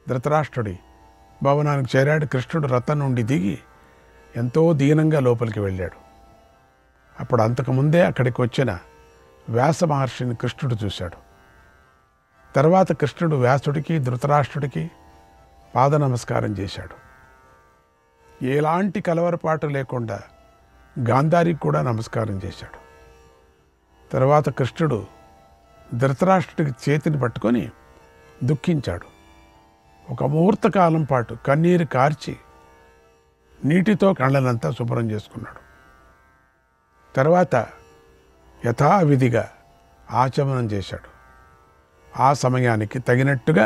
ధృతరాష్ట్రుడి భవనానికి చేరాడు. కృష్ణుడు రథం నుండి దిగి ఎంతో దీనంగా లోపలికి వెళ్ళాడు. అప్పుడు అంతకుముందే అక్కడికి వచ్చిన వ్యాస మహర్షిని కృష్ణుడు చూశాడు. తర్వాత కృష్ణుడు వ్యాసుడికి ధృతరాష్ట్రుడికి పాద నమస్కారం చేశాడు. ఎలాంటి కలవరపాటు లేకుండా గాంధారికి కూడా నమస్కారం చేశాడు. తర్వాత కృష్ణుడు ధృతరాష్ట్రుడికి చేతిని పట్టుకొని దుఃఖించాడు. ఒక ముహూర్త కాలం పాటు కన్నీరు కార్చి నీటితో కళ్ళనంతా శుభ్రం చేసుకున్నాడు. తర్వాత యథావిధిగా ఆచమనం చేశాడు. ఆ సమయానికి తగినట్టుగా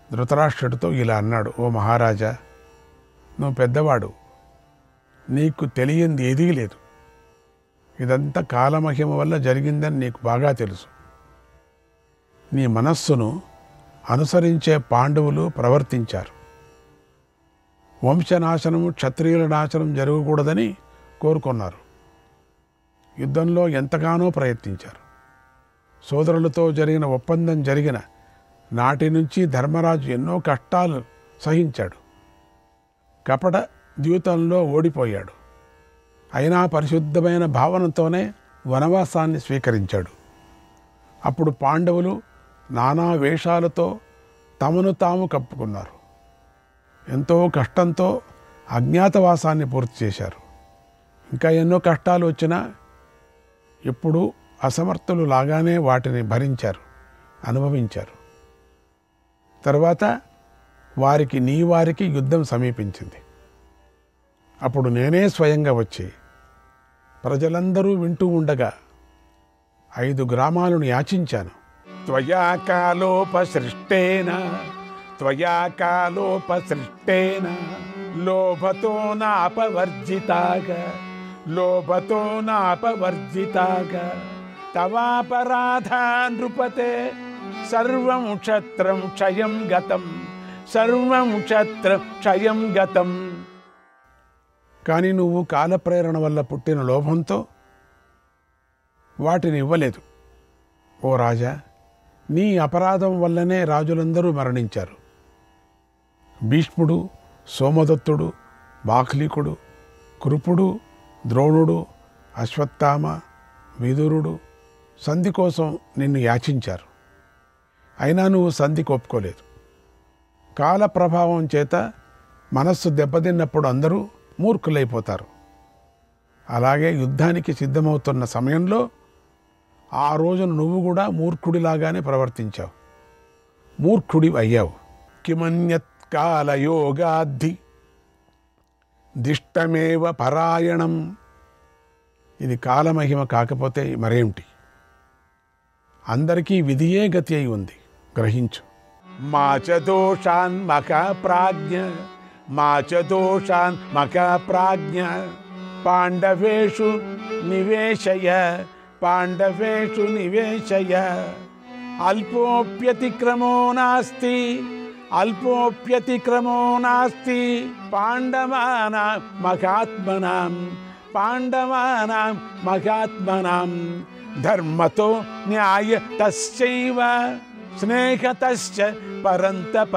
ధృతరాష్ట్రుడితో ఇలా అన్నాడు, ఓ మహారాజా, నువ్వు పెద్దవాడు, నీకు తెలియంది ఏదీ లేదు. ఇదంతా కాలమహిమ వల్ల జరిగిందని నీకు బాగా తెలుసు. నీ మనస్సును అనుసరించే పాండవులు ప్రవర్తించారు. వంశనాశనము, క్షత్రియుల నాశనం జరగకూడదని కోరుకున్నారు. యుద్ధంలో ఎంతగానో ప్రయత్నించారు. సోదరులతో జరిగిన ఒప్పందం జరిగిన నాటి నుంచి ధర్మరాజు ఎన్నో కష్టాలు సహించాడు. కపట ద్యూతంలో ఓడిపోయాడు. అయినా పరిశుద్ధమైన భావనతోనే వనవాసాన్ని స్వీకరించాడు. అప్పుడు పాండవులు నానా వేషాలతో తమను తాము కప్పుకున్నారు. ఎంతో కష్టంతో అజ్ఞాతవాసాన్ని పూర్తి చేశారు. ఇంకా ఎన్నో కష్టాలు వచ్చినా ఎప్పుడూ అసమర్థులు లాగానే వాటిని భరించారు, అనుభవించారు. తర్వాత నీ వారికి యుద్ధం సమీపించింది. అప్పుడు నేనే స్వయంగా వచ్చి ప్రజలందరూ వింటూ ఉండగా 5 గ్రామాలను యాచించాను. త్వయా కాలోపసృష్టేన లోభతో నాపవర్జితాగా తవాపరాధా నృపతే సర్వం క్షత్రం క్షయం గతం. కానీ నువ్వు కాలప్రేరణ వల్ల పుట్టిన లోభంతో వాటిని ఇవ్వలేదు. ఓ రాజా, నీ అపరాధం వల్లనే రాజులందరూ మరణించారు. భీష్ముడు, సోమదత్తుడు, బాహ్లికుడు, కృపుడు, ద్రోణుడు, అశ్వత్థామ, విదురుడు సంధి కోసం నిన్ను యాచించారు. అయినా నువ్వు సంధికి ఒప్పుకోలేదు. కాల ప్రభావం చేత మనస్సు దెబ్బతిన్నప్పుడు అందరూ మూర్ఖులైపోతారు. అలాగే యుద్ధానికి సిద్ధమవుతున్న సమయంలో ఆ రోజున నువ్వు కూడా మూర్ఖుడిలాగానే ప్రవర్తించావు. మూర్ఖుడి అయ్యావు. కిమన్యత్ కాలయోగాద్ధి దిష్టమేవ పరాయణం. ఇది కాలమహిమ కాకపోతే మరేమిటి? అందరికీ విధియే గతి అయి ఉంది, గ్రహించు. మాచ దోషాన్ మక ప్రాజ్ఞ పాండవేషు నివేశయ అల్పోప్యతిక్రమో నాస్తి పాండవానాం మహాత్మనాం ధర్మతో న్యాయ తస్యైవ స్నేహతశ్చ పరంతప.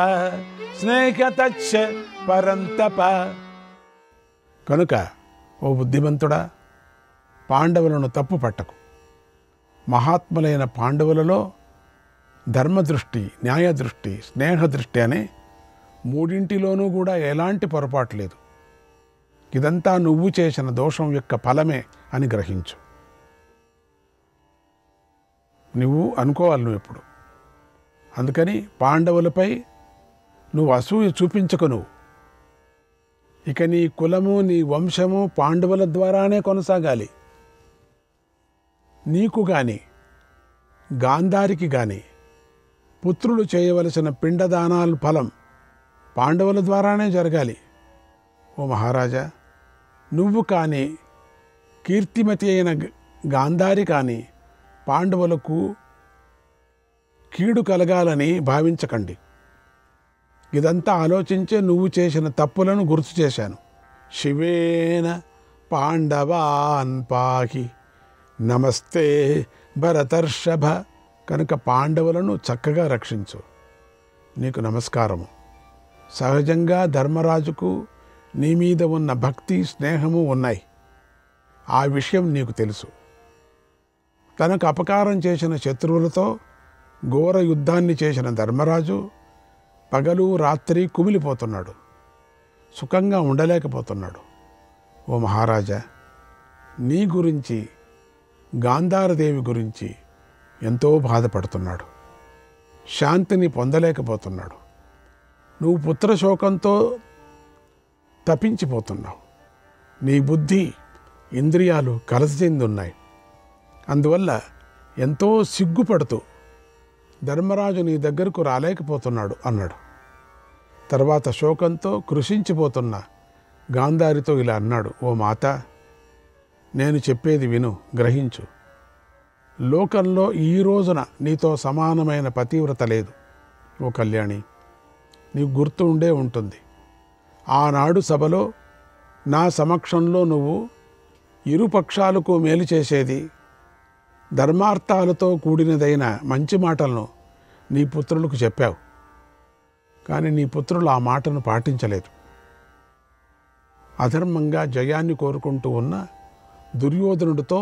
కనుక ఓ బుద్ధిమంతుడా, పాండవులను తప్పు పట్టకు. మహాత్ములైన పాండవులలో ధర్మదృష్టి, న్యాయదృష్టి, స్నేహదృష్టి అనే మూడింటిలోనూ కూడా ఎలాంటి పొరపాటు లేదు. ఇదంతా నువ్వు చేసిన దోషం యొక్క ఫలమే అని గ్రహించు. నువ్వు అనుకోవాలి నువ్వు ఎప్పుడు. అందుకని పాండవులపై నువ్వు అసూయ చూపించకు. నువ్వు ఇక నీ కులము, నీ వంశము పాండవుల ద్వారానే కొనసాగాలి. నీకు కానీ గాంధారికి కానీ పుత్రులు చేయవలసిన పిండదానాలు ఫలం పాండవుల ద్వారానే జరగాలి. ఓ మహారాజా, నువ్వు కానీ కీర్తిమతి అయిన గాంధారి కానీ పాండవులకు కీడు కలగాలని భావించకండి. ఇదంతా ఆలోచించే నువ్వు చేసిన తప్పులను గుర్తు చేశాను. శివేన పాండవాన్ పాహి నమస్తే భరతర్షభ. కనుక పాండవులను చక్కగా రక్షించు. నీకు నమస్కారము. సహజంగా ధర్మరాజుకు నీ మీద ఉన్న భక్తి, స్నేహము ఉన్నాయి. ఆ విషయం నీకు తెలుసు. తనకు అపకారం చేసిన శత్రువులతో ఘోర యుద్ధాన్ని చేసిన ధర్మరాజు పగలు రాత్రి కుమిలిపోతున్నాడు, సుఖంగా ఉండలేకపోతున్నాడు. ఓ మహారాజా, నీ గురించి, గాంధారదేవి గురించి ఎంతో బాధపడుతున్నాడు, శాంతిని పొందలేకపోతున్నాడు. నువ్వు పుత్రశోకంతో తపించిపోతున్నావు. నీ బుద్ధి, ఇంద్రియాలు కలసి చెందున్నాయి. అందువల్ల ఎంతో సిగ్గుపడుతూ ధర్మరాజు నీ దగ్గరకు రాలేకపోతున్నాడు అన్నాడు. తర్వాత శోకంతో కృషించిపోతున్న గాంధారితో ఇలా అన్నాడు, ఓ మాత, నేను చెప్పేది విను, గ్రహించు. లోకంలో ఈ రోజున నీతో సమానమైన పతివ్రత లేదు. ఓ కళ్యాణి, నీకు గుర్తు ఉండే ఉంటుంది. ఆనాడు సభలో నా సమక్షంలో నువ్వు ఇరుపక్షాలకు మేలు చేసేది, ధర్మార్థాలతో కూడినదైన మంచి మాటలను నీ పుత్రులకు చెప్పావు. కానీ నీ పుత్రులు ఆ మాటను పాటించలేదు. అధర్మంగా జయాన్ని కోరుకుంటూ ఉన్న దుర్యోధనుడితో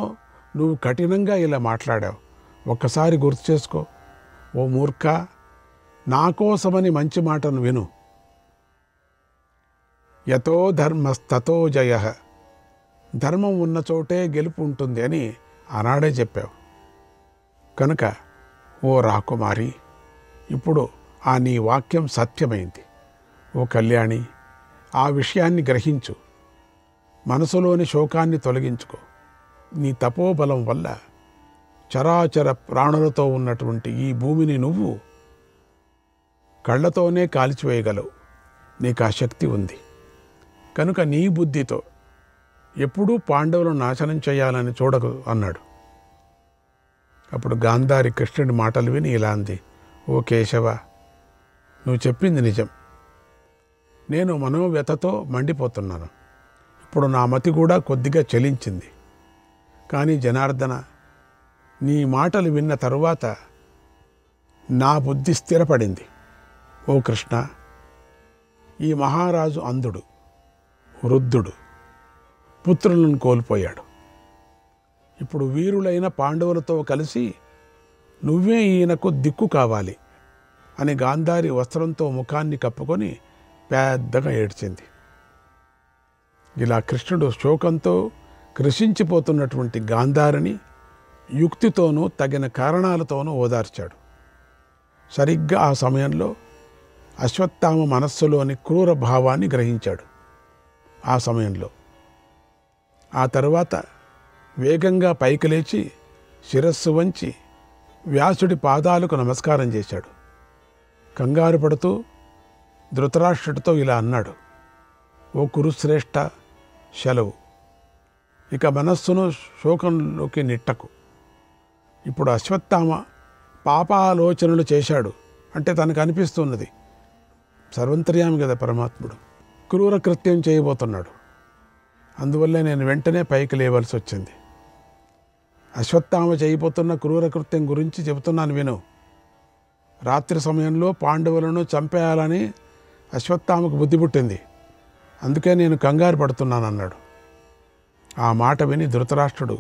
నువ్వు కఠినంగా ఇలా మాట్లాడావు. ఒక్కసారి గుర్తు చేసుకో. ఓ మూర్ఖ, నా కోసమని మంచి మాటను విను. యతో ధర్మస్తతో జయ, ధర్మం ఉన్న చోటే గెలుపు ఉంటుంది అని ఆనాడే చెప్పావు. కనుక ఓ రాకుమారి, ఇప్పుడు ఆ నీ వాక్యం సత్యమైంది. ఓ కళ్యాణి, ఆ విషయాన్ని గ్రహించు. మనసులోని శోకాన్ని తొలగించుకో. నీ తపోబలం వల్ల చరాచర ప్రాణులతో ఉన్నటువంటి ఈ భూమిని నువ్వు కళ్ళతోనే కాల్చివేయగలవు. నీకు ఆ శక్తి ఉంది. కనుక నీ బుద్ధితో ఎప్పుడూ పాండవులను నాశనం చేయాలని చూడకు అన్నాడు. అప్పుడు గాంధారి కృష్ణుడి మాటలు విని ఇలా అంది, ఓ కేశవ, నువ్వు చెప్పింది నిజం. నేను మనోవ్యతతో మండిపోతున్నాను. ఇప్పుడు నా మతి కూడా కొద్దిగా చలించింది. కానీ జనార్దన, నీ మాటలు విన్న తరువాత నా బుద్ధి స్థిరపడింది. ఓ కృష్ణ, ఈ మహారాజు అంధుడు, వృద్ధుడు, పుత్రులను కోల్పోయాడు. ఇప్పుడు వీరులైన పాండవులతో కలిసి నువ్వే ఈయనకు దిక్కు కావాలి అని గాంధారి వస్త్రంతో ముఖాన్ని కప్పుకొని పెద్దగా ఏడ్చింది. ఇలా కృష్ణుడు శోకంతో కృషించిపోతున్నటువంటి గాంధారిని యుక్తితోనూ తగిన కారణాలతోనూ ఓదార్చాడు. సరిగ్గా ఆ సమయంలో అశ్వత్థామ మనస్సులోని క్రూర భావాన్ని గ్రహించాడు. ఆ సమయంలో ఆ తరువాత వేగంగా పైకి లేచి శిరస్సు వంచి వ్యాసుడి పాదాలకు నమస్కారం చేశాడు. కంగారు పడుతూ ధృతరాష్ట్రుడితో ఇలా అన్నాడు, ఓ కురుశ్రేష్ఠ, సెలవు. ఇక మనస్సును శోకంలోకి నెట్టకు. ఇప్పుడు అశ్వత్థామ పాపాలోచనలు చేశాడు అంటే తనకు అనిపిస్తున్నది, సర్వంతర్యామి కదా పరమాత్ముడు, క్రూర కృత్యం చేయబోతున్నాడు. అందువల్లే నేను వెంటనే పైకి లేవలసి వచ్చింది. అశ్వత్థామ చేయబోతున్న క్రూర కృత్యం గురించి చెబుతున్నాను విను. రాత్రి సమయంలో పాండవులను చంపేయాలని అశ్వత్థామకు బుద్ధి పుట్టింది. అందుకే నేను కంగారు పడుతున్నాను అన్నాడు. ఆ మాట విని ధృతరాష్ట్రుడు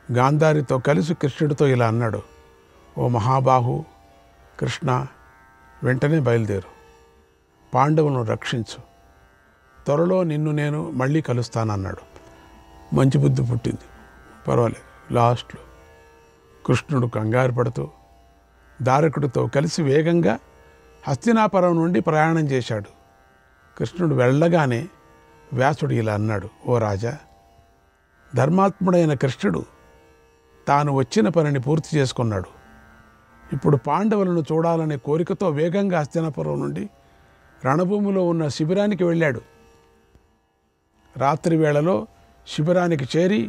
గాంధారితో కలిసి కృష్ణుడితో ఇలా అన్నాడు, ఓ మహాబాహు కృష్ణ, వెంటనే బయలుదేరు, పాండవులను రక్షించు. త్వరలో నిన్ను నేను మళ్ళీ కలుస్తానన్నాడు. మంచి బుద్ధి పుట్టింది, పర్వాలేదు. లాస్ట్లో కృష్ణుడు కంగారు పడుతూ దారకుడితో కలిసి వేగంగా హస్తినాపురం నుండి ప్రయాణం చేశాడు. కృష్ణుడు వెళ్ళగానే వ్యాసుడు ఇలా అన్నాడు, ఓ రాజా, ధర్మాత్ముడైన కృష్ణుడు తాను వచ్చిన పనిని పూర్తి చేసుకున్నాడు. ఇప్పుడు పాండవులను చూడాలనే కోరికతో వేగంగా హస్తినాపురం నుండి రణభూమిలో ఉన్న శిబిరానికి వెళ్ళాడు. రాత్రి వేళలో శిబిరానికి చేరి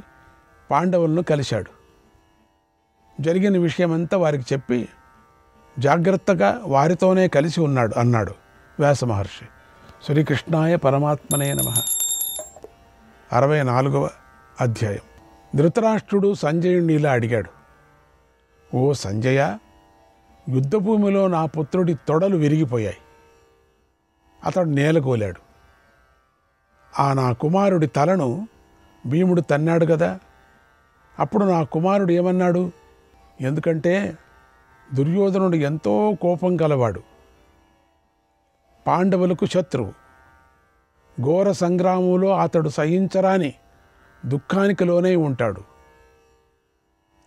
పాండవులను కలిశాడు. జరిగిన విషయమంతా వారికి చెప్పి జాగ్రత్తగా వారితోనే కలిసి ఉన్నాడు అన్నాడు వ్యాస మహర్షి. శ్రీకృష్ణాయ పరమాత్మనే నమః. 64వ అధ్యాయం. ధృతరాష్ట్రుడు సంజయుడిని ఇలా అడిగాడు, ఓ సంజయ, యుద్ధభూమిలో నా పుత్రుడి తొడలు విరిగిపోయాయి. అతడు నేలకూలాడు. నా కుమారుడి తలను భీముడు తన్నాడు కదా. అప్పుడు నా కుమారుడు ఏమన్నాడు? ఎందుకంటే దుర్యోధనుడు ఎంతో కోపం గలవాడు, పాండవులకు శత్రువు, ఘోర సంగ్రామంలో అతడు సహించరాని దుఃఖానికి లోనై ఉంటాడు.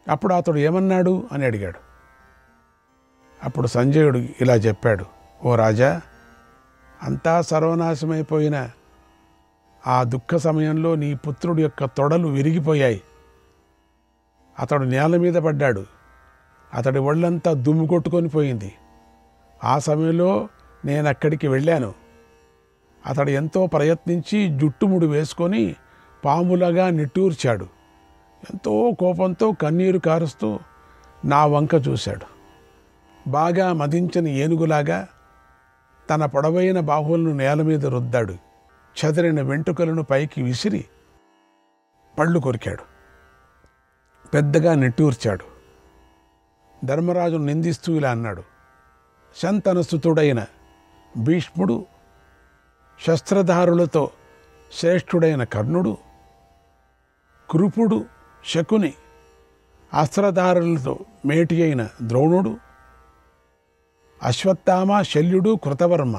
అప్పుడు అతడు ఏమన్నాడు అని అడిగాడు. అప్పుడు సంజయుడు ఇలా చెప్పాడు, ఓ రాజా, అంతా సర్వనాశమైపోయిన ఆ దుఃఖ సమయంలో నీ పుత్రుడి యొక్క తొడలు విరిగిపోయాయి. అతడు నేల మీద పడ్డాడు. అతడి ఒళ్ళంతా దుమ్ము కొట్టుకొని పోయింది. ఆ సమయంలో నేను అక్కడికి వెళ్ళాను. అతడు ఎంతో ప్రయత్నించి జుట్టుముడి వేసుకొని పాములాగా నిట్టూర్చాడు. ఎంతో కోపంతో కన్నీరు కారుస్తూ నా వంక చూశాడు. బాగా మదించిన ఏనుగులాగా తన పొడవైన బాహువులను నేల మీద రుద్దాడు. చెదిరిన వెంట్రుకలను పైకి విసిరి పళ్ళు కొరికాడు. పెద్దగా నిట్టూర్చాడు. ధర్మరాజును నిందిస్తూ ఇలా అన్నాడు, శంతనసుతుడైన భీష్ముడు, శస్త్రధారులతో శ్రేష్ఠుడైన కర్ణుడు, కృపుడు శకుని, అస్త్రధారులతో మేటి అయిన ద్రోణుడు, అశ్వత్థామ, శల్యుడు, కృతవర్మ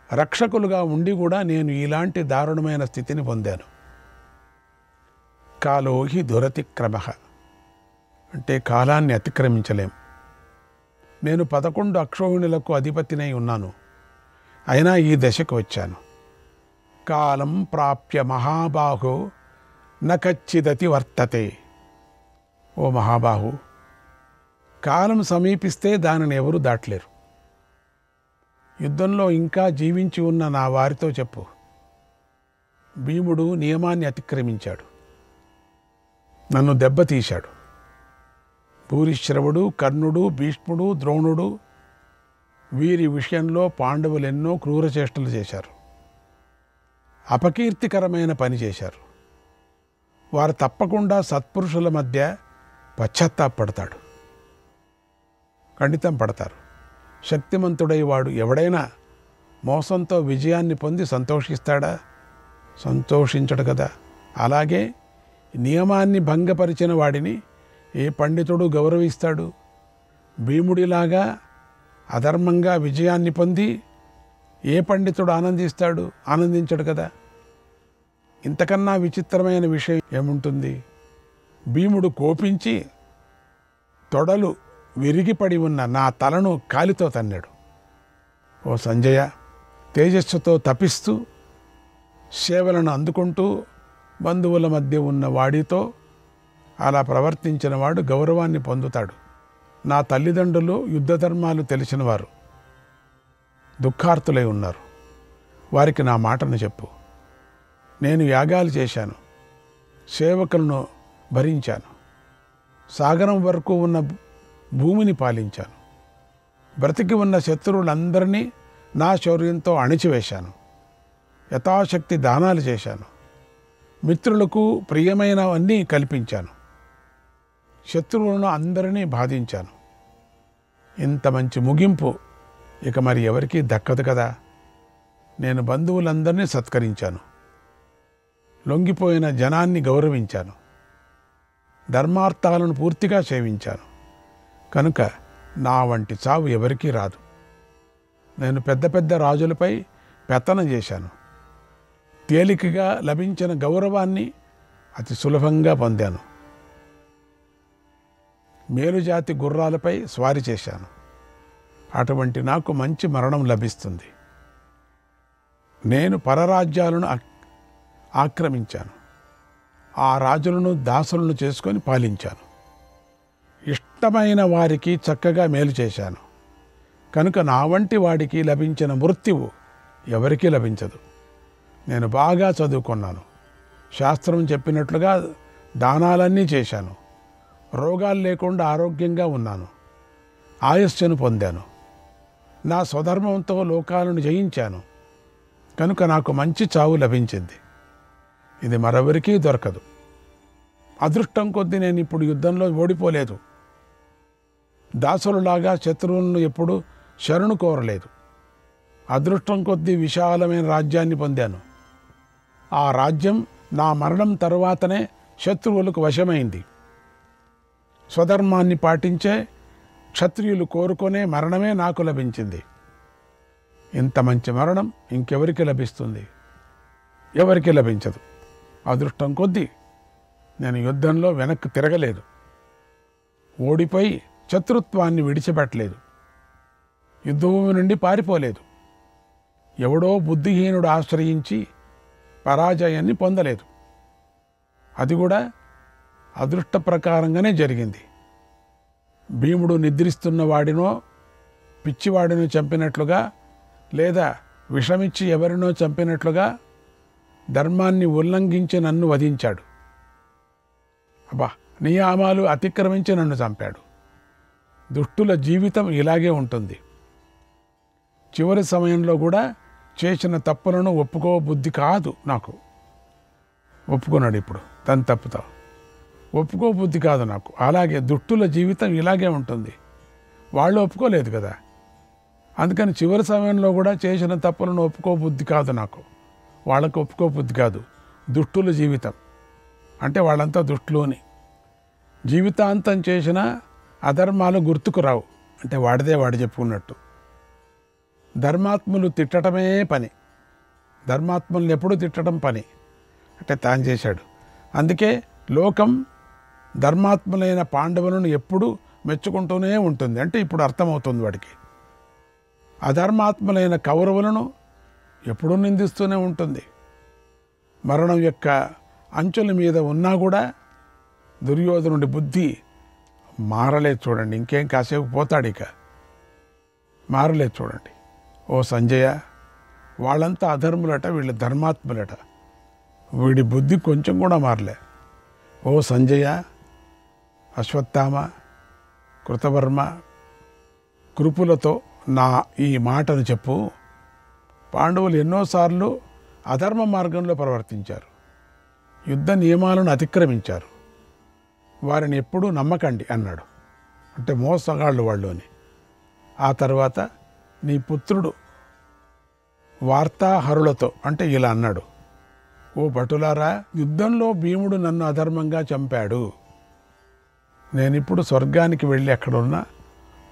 రక్షకులుగా ఉండి కూడా నేను ఇలాంటి దారుణమైన స్థితిని పొందాను. కాలోహి దురతిక్రమ అంటే కాలాన్ని అతిక్రమించలేం. నేను 11 అక్షోహిణులకు అధిపతినై ఉన్నాను. అయినా ఈ దశకు వచ్చాను. కాలం ప్రాప్య మహాబాహో నకచ్చిదతి వర్తతే. ఓ మహాబాహు, కాలం సమీపిస్తే దానిని ఎవరూ దాటలేరు. యుద్ధంలో ఇంకా జీవించి ఉన్న నా వారితో చెప్పు, భీముడు నియమాన్ని అతిక్రమించాడు, నన్ను దెబ్బతీశాడు. భూరిశ్రవుడు, కర్ణుడు, భీష్ముడు, ద్రోణుడు వీరి విషయంలో పాండవులు ఎన్నో క్రూరచేష్టలు చేశారు, అపకీర్తికరమైన పని చేశారు. వారు తప్పకుండా సత్పురుషుల మధ్య పశ్చాత్తాపడతాడు, ఖండితం పడతారు. శక్తిమంతుడై వాడు ఎవడైనా మోసంతో విజయాన్ని పొంది సంతోషిస్తాడా? సంతోషించడు కదా. అలాగే నియమాన్ని భంగపరిచిన వాడిని ఏ పండితుడు గౌరవిస్తాడు? భీముడిలాగా అధర్మంగా విజయాన్ని పొంది ఏ పండితుడు ఆనందిస్తాడు? ఆనందించడు కదా. ఇంతకన్నా విచిత్రమైన విషయం ఏముంటుంది? భీముడు కోపించి తొడలు విరిగిపడి ఉన్న నా తలను కాలితో తన్నాడు. ఓ సంజయ, తేజస్సుతో తపిస్తూ సేవలను అందుకుంటూ బంధువుల మధ్య ఉన్న వాడితో అలా ప్రవర్తించిన వాడు గౌరవాన్ని పొందుతాడు. నా తల్లిదండ్రులు యుద్ధ ధర్మాలు తెలిసినవారు, దుఃఖార్తులై ఉన్నారు. వారికి నా మాటను చెప్పు. నేను యాగాలు చేశాను, సేవకులను భరించాను, సాగరం వరకు ఉన్న భూమిని పాలించాను, బ్రతికి ఉన్న శత్రువులందరినీ నా శౌర్యంతో అణిచివేశాను, యథాశక్తి దానాలు చేశాను, మిత్రులకు ప్రియమైనవన్నీ కల్పించాను, శత్రువులను అందరినీ బాధించాను. ఇంత మంచి ముగింపు ఇక మరి ఎవరికీ దక్కదు కదా. నేను బంధువులందరినీ సత్కరించాను, లొంగిపోయిన జనాన్ని గౌరవించాను, ధర్మార్థాలను పూర్తిగా సేవించాను. కనుక నా వంటి చావు ఎవరికీ రాదు. నేను పెద్ద పెద్ద రాజులపై పెత్తనం చేశాను, తేలికగా లభించిన గౌరవాన్ని అతి సులభంగా పొందాను. మేలుజాతి గుర్రాలపై స్వారీ చేశాను. అటువంటి నాకు మంచి మరణం లభిస్తుంది. నేను పరరాజ్యాలను ఆక్రమించాను, ఆ రాజులను దాసులను చేసుకొని పాలించాను. ఇష్టమైన వారికి చక్కగా మేలు చేశాను. కనుక నా వంటి వాడికి లభించిన మృత్యువు ఎవరికీ లభించదు. నేను బాగా చదువుకున్నాను, శాస్త్రం చెప్పినట్లుగా దానాలన్నీ చేశాను, రోగాలు లేకుండా ఆరోగ్యంగా ఉన్నాను, ఆయుష్ను పొందాను, నా స్వధర్మంతో లోకాలను జయించాను. కనుక నాకు మంచి చావు లభించింది. ఇది మరెవరికీ దొరకదు. అదృష్టం కొద్దీ నేను ఇప్పుడు యుద్ధంలో ఓడిపోలేదు, దాసులులాగా శత్రువులను ఎప్పుడు శరణు కోరలేదు. అదృష్టం కొద్దీ విశాలమైన రాజ్యాన్ని పొందాను. ఆ రాజ్యం నా మరణం తరువాతనే శత్రువులకు వశమైంది. స్వధర్మాన్ని పాటించే క్షత్రియులు కోరుకునే మరణమే నాకు లభించింది. ఇంత మంచి మరణం ఇంకెవరికి లభిస్తుంది? ఎవరికి లభించదు. అదృష్టం కొద్దీ నేను యుద్ధంలో వెనక్కి తిరగలేదు. ఓడిపోయి శత్రుత్వాన్ని విడిచిపెట్టలేదు. యుద్ధభూమి నుండి పారిపోలేదు. ఎవడో బుద్ధిహీనుడు ఆశ్రయించి పరాజయాన్ని పొందలేదు. అది కూడా అదృష్ట ప్రకారంగానే జరిగింది. భీముడు నిద్రిస్తున్న వాడినో పిచ్చివాడినో చంపినట్లుగా, లేదా విషమిచ్చి ఎవరినో చంపినట్లుగా ధర్మాన్ని ఉల్లంఘించి నన్ను వధించాడు. నియమాలు అతిక్రమించి నన్ను చంపాడు. దుష్టుల జీవితం ఇలాగే ఉంటుంది. చివరి సమయంలో కూడా చేసిన తప్పులను ఒప్పుకో బుద్ధి కాదు నాకు. ఒప్పుకున్నాడు ఇప్పుడు తను తప్పుతావు. ఒప్పుకో బుద్ధి కాదు నాకు. అలాగే దుష్టుల జీవితం ఇలాగే ఉంటుంది. వాళ్ళు ఒప్పుకోలేదు కదా. అందుకని చివరి సమయంలో కూడా చేసిన తప్పులను ఒప్పుకో బుద్ధి కాదు నాకు. వాళ్ళకు ఒప్పుకో బుద్ధి కాదు. దుష్టుల జీవితం అంటే వాళ్ళంతా దుష్టులు అని. జీవితాంతం చేసిన అధర్మాలు గుర్తుకు రావు అంటే వాడిదే వాడు చెప్పుకున్నట్టు. ధర్మాత్ములు తిట్టడమే పని. ధర్మాత్ములను ఎప్పుడు తిట్టడం పని అంటే తాను చేశాడు. అందుకే లోకం ధర్మాత్ములైన పాండవులను ఎప్పుడు మెచ్చుకుంటూనే ఉంటుంది. అంటే ఇప్పుడు అర్థమవుతుంది వాడికి. అధర్మాత్ములైన కౌరవులను ఎప్పుడూ నిందిస్తూనే ఉంటుంది. మరణం యొక్క అంచుల మీద ఉన్నా కూడా దుర్యోధనుడి బుద్ధి మారలేదు చూడండి. ఇంకేం కాసేపు పోతాడు, ఇక మారలేదు చూడండి. ఓ సంజయ, వాళ్ళంతా అధర్ములట, వీళ్ళు ధర్మాత్ములట. వీడి బుద్ధి కొంచెం కూడా మారలే. ఓ సంజయ, అశ్వత్థామ, కృతవర్మ, కృపులతో నా ఈ మాటను చెప్పు. పాండవులు ఎన్నోసార్లు అధర్మ మార్గంలో ప్రవర్తించారు. యుద్ధ నియమాలను అతిక్రమించారు. వారిని ఎప్పుడూ నమ్మకండి అన్నాడు. అంటే మోసగాళ్ళు వాళ్ళు అని. ఆ తర్వాత నీ పుత్రుడు వార్తాహరులతో అంటే ఇలా అన్నాడు. ఓ భటులారా, యుద్ధంలో భీముడు నన్ను అధర్మంగా చంపాడు. నేనిప్పుడు స్వర్గానికి వెళ్ళి అక్కడున్న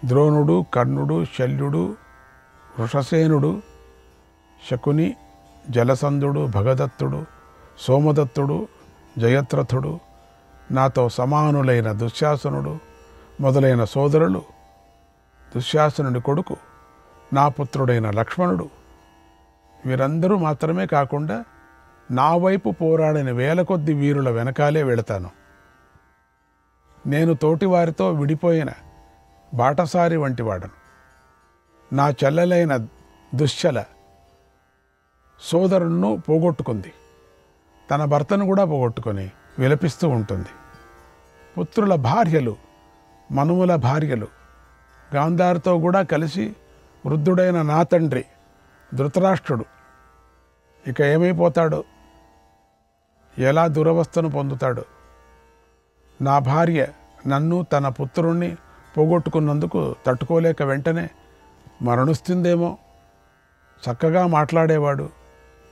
ద్రోణుడు, కర్ణుడు, శల్యుడు, వృషసేనుడు, శకుని, జలసంధుడు, భగదత్తుడు, సోమదత్తుడు, జయత్రథుడు, నాతో సమానులైన దుశ్శాసనుడు మొదలైన సోదరులు, దుశ్శాసనుడి కొడుకు, నా పుత్రుడైన లక్ష్మణుడు, వీరందరూ మాత్రమే కాకుండా నా వైపు పోరాడిన వేల కొద్ది వీరుల వెనకాలే వెళతాను. నేను తోటివారితో విడిపోయిన బాటసారి వంటి వాడను. నా చెల్లెలైన దుశ్శల సోదరుణ్ణు పోగొట్టుకుంది. తన భర్తను కూడా పోగొట్టుకొని విలపిస్తూ ఉంటుంది. పుత్రుల భార్యలు, మనుమల భార్యలు గాంధారితో కూడా కలిసి వృద్ధుడైన నా తండ్రి ధృతరాష్ట్రుడు ఇక ఏమైపోతాడో, ఎలా దురవస్థను పొందుతాడో. నా భార్య నన్ను, తన పుత్రుణ్ణి పోగొట్టుకున్నందుకు తట్టుకోలేక వెంటనే మరణిస్తుందేమో. చక్కగా మాట్లాడేవాడు,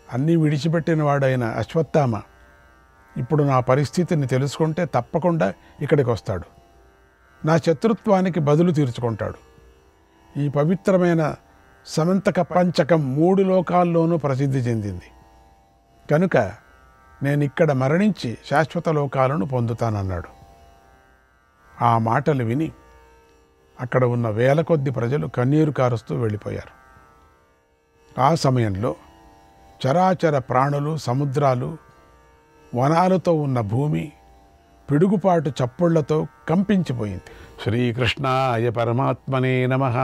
అన్నీ విడిచిపెట్టినవాడైన అశ్వత్థామ ఇప్పుడు నా పరిస్థితిని తెలుసుకుంటే తప్పకుండా ఇక్కడికి వస్తాడు. నా శత్రుత్వానికి బదులు తీర్చుకుంటాడు. ఈ పవిత్రమైన సమంతక పంచకం 3 లోకాల్లోనూ ప్రసిద్ధి చెందింది కనుక నేను ఇక్కడ మరణించి శాశ్వత లోకాలను పొందుతానన్నాడు. ఆ మాటలు విని అక్కడ ఉన్న వేల కొద్ది ప్రజలు కన్నీరు కారుస్తూ వెళ్ళిపోయారు. ఆ సమయంలో చరాచర ప్రాణులు, సముద్రాలు, వనాలతో ఉన్న భూమి పిడుగుపాటు చప్పుళ్లతో కంపించిపోయింది. శ్రీకృష్ణాయ పరమాత్మనే నమః.